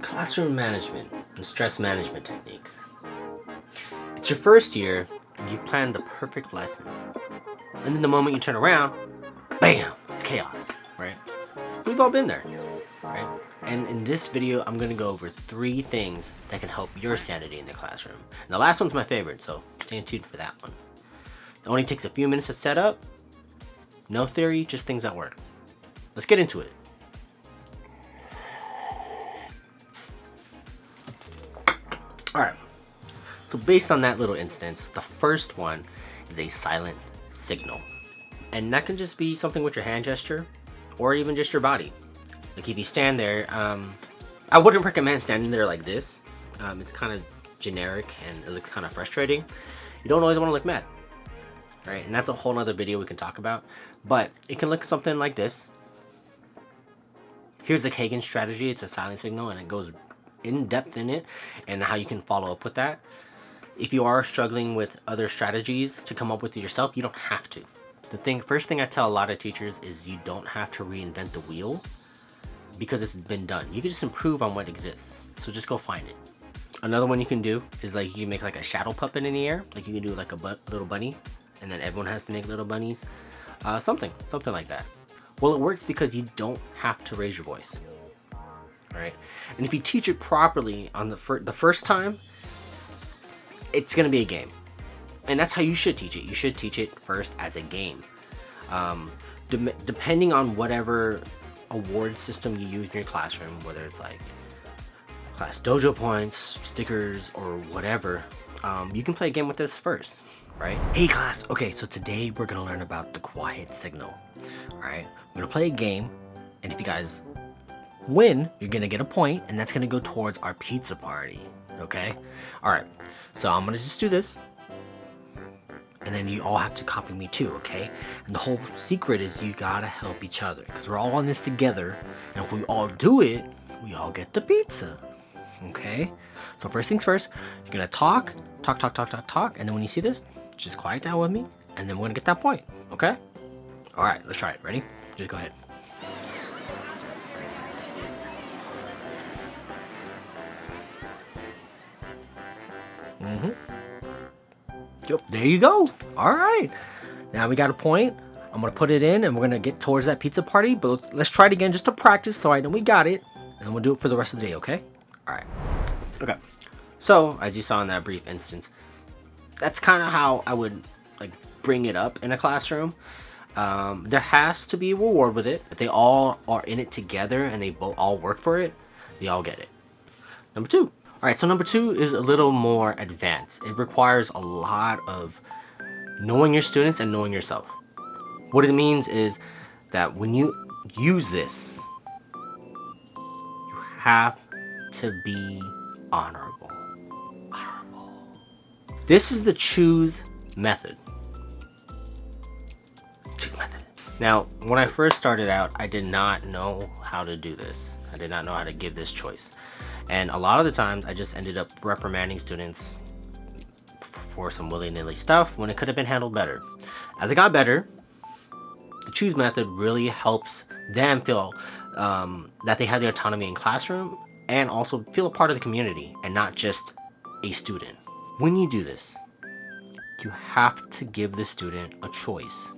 Classroom management and stress management techniques. It's your first year and you've planned the perfect lesson. And then the moment you turn around, bam, it's chaos, right? We've all been there, right? And in this video, I'm gonna go over 3 things that can help your sanity in the classroom. And the last one's my favorite, so stay tuned for that one. It only takes a few minutes to set up. No theory, just things that work. Let's get into it. Alright, so based on that little instance, the first one is a silent signal. And that can just be something with your hand gesture, or even just your body. Like if you stand there, I wouldn't recommend standing there like this. It's kind of generic and it looks kind of frustrating. You don't always want to look mad, right? And that's a whole other video we can talk about. But it can look something like this. Here's the Kagan strategy. It's a silent signal and it goes in depth in it and how you can follow up with that. If you are struggling with other strategies to come up with it yourself, you don't have to. First thing I tell a lot of teachers is you don't have to reinvent the wheel because it's been done. You can just improve on what exists. So just go find it. Another one you can do is like you can make like a shadow puppet in the air. Like you can do like a little bunny and then everyone has to make little bunnies. Something like that. Well, it works because you don't have to raise your voice. Right? And if you teach it properly on the first time, it's gonna be a game, and that's how you should teach it. You should teach it first as a game. Depending on whatever award system you use in your classroom, whether it's like class dojo points, stickers, or whatever, you can play a game with this first, right? Hey class, okay, so today we're gonna learn about the quiet signal. All right, we're gonna play a game, and if you guys win, you're gonna get a point, and that's gonna go towards our pizza party. Okay, all right, so I'm gonna just do this and then you all have to copy me too. Okay, and the whole secret is you gotta help each other because we're all in this together, and if we all do it, we all get the pizza. Okay, so first things first, you're gonna talk, and then when you see this, just quiet down with me, and then we're gonna get that point. Okay, all right, let's try it. Ready? Just go ahead. Yep, there you go. All right, now we got a point. I'm gonna put it in and we're gonna get towards that pizza party, but let's try it again just to practice so I know we got it, and we'll do it for the rest of the day. Okay? All right. Okay, so as you saw in that brief instance, that's kind of how I would like bring it up in a classroom. There has to be a reward with it. If they all are in it together and they both all work for it, they all get it. Number 2. Alright, so number 2 is a little more advanced. It requires a lot of knowing your students and knowing yourself. What it means is that when you use this, you have to be honorable. This is the choose method. Now, when I first started out, I did not know how to do this. I did not know how to give this choice. And a lot of the times, I just ended up reprimanding students for some willy-nilly stuff when it could have been handled better. As it got better, the choose method really helps them feel that they have the autonomy in classroom and also feel a part of the community and not just a student. When you do this, you have to give the student a choice,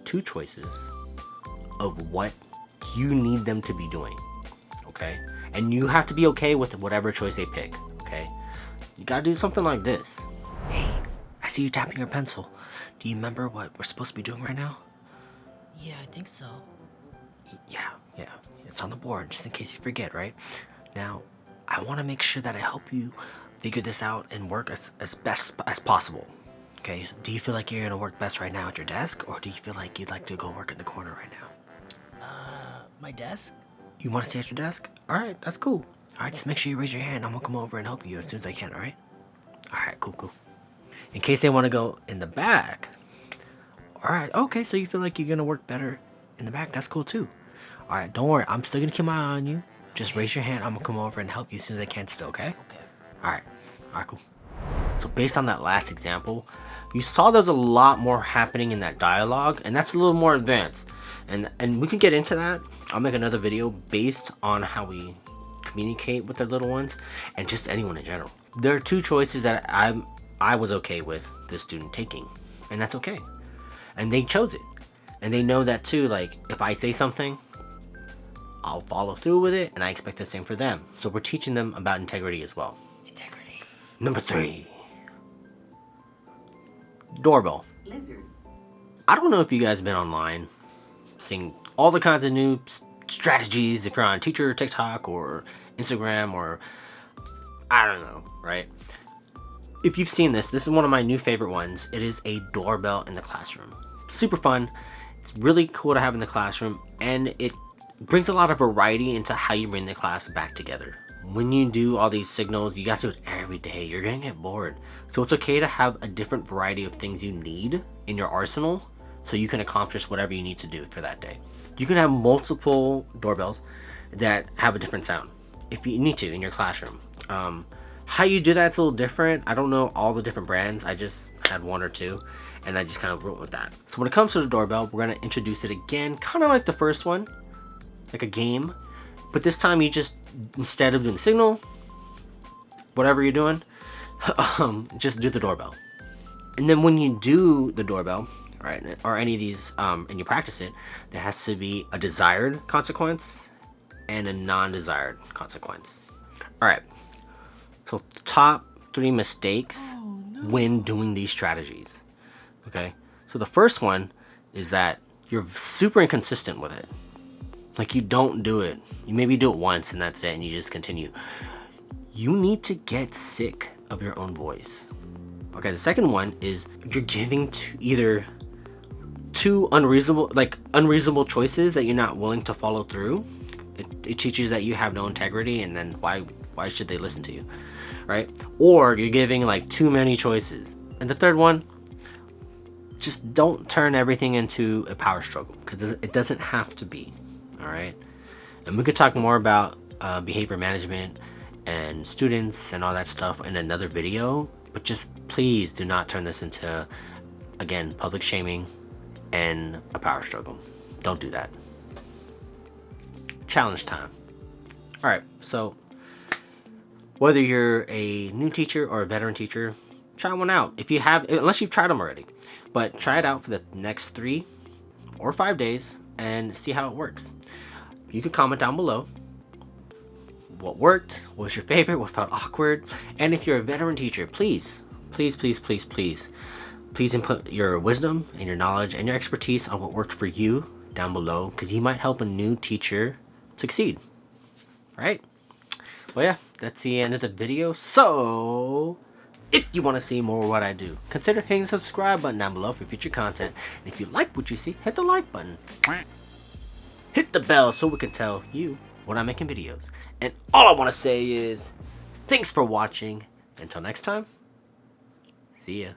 2 choices of what you need them to be doing, okay? And you have to be okay with whatever choice they pick, okay? You gotta do something like this. Hey, I see you tapping your pencil. Do you remember what we're supposed to be doing right now? Yeah, I think so. Yeah. It's on the board, just in case you forget, right? Now, I want to make sure that I help you figure this out and work as best as possible. Okay, do you feel like you're gonna work best right now at your desk, or do you feel like you'd like to go work in the corner right now? My desk? You want to stay at your desk? Alright, that's cool. Alright, just make sure you raise your hand. I'm gonna come over and help you as soon as I can, alright? Alright, cool. In case they want to go in the back. Alright, okay, so you feel like you're gonna work better in the back. That's cool too. Alright, don't worry. I'm still gonna keep my eye on you. Just raise your hand. I'm gonna come over and help you as soon as I can still, okay? Okay. Alright, cool. So based on that last example, you saw there's a lot more happening in that dialogue, and that's a little more advanced. And we can get into that. I'll make another video based on how we communicate with their little ones, and just anyone in general. There are two choices that I was okay with this student taking, and that's okay. And they chose it. And they know that too, like, if I say something, I'll follow through with it, and I expect the same for them. So we're teaching them about integrity as well. Integrity. Number 3. Doorbell. Lizard. I don't know if you guys have been online, seeing all the kinds of new strategies, if you're on Teacher TikTok or Instagram or I don't know, right? If you've seen this is one of my new favorite ones. It is a doorbell in the classroom. Super fun. It's really cool to have in the classroom, and it brings a lot of variety into how you bring the class back together. When you do all these signals, you got to do it every day. You're gonna get bored. So it's okay to have a different variety of things you need in your arsenal so you can accomplish whatever you need to do for that day. You can have multiple doorbells that have a different sound if you need to in your classroom. How you do that's a little different. I don't know all the different brands. I just had one or two, and I just kind of wrote with that. So when it comes to the doorbell, we're gonna introduce it again, kind of like the first one, like a game. But this time you just, instead of doing the signal, whatever you're doing, just do the doorbell. And then when you do the doorbell, right, or any of these, and you practice it, there has to be a desired consequence and a non-desired consequence. All right. So top 3 mistakes when doing these strategies. Okay. So the first one is that you're super inconsistent with it. Like, you don't do it. You maybe do it once and that's it, and you just continue. You need to get sick of your own voice. Okay, the second one is you're giving either two unreasonable choices that you're not willing to follow through. It teaches that you have no integrity, and then why should they listen to you, right? Or you're giving like too many choices. And the third one, just don't turn everything into a power struggle, because it doesn't have to be. All right, and we could talk more about behavior management and students and all that stuff in another video, but just please do not turn this into, again, public shaming and a power struggle. Don't do that. Challenge time. All right, so whether you're a new teacher or a veteran teacher, try one out. If you have, unless you've tried them already, but try it out for the next 3 or 5 days and see how it works. You can comment down below what worked, what was your favorite, what felt awkward, and if you're a veteran teacher, please input your wisdom and your knowledge and your expertise on what worked for you down below, because you might help a new teacher succeed. Right? Well, yeah, that's the end of the video. So if you want to see more of what I do, consider hitting the subscribe button down below for future content. And if you like what you see, hit the like button. Hit the bell so we can tell you when I'm making videos. And all I want to say is, thanks for watching. Until next time, see ya.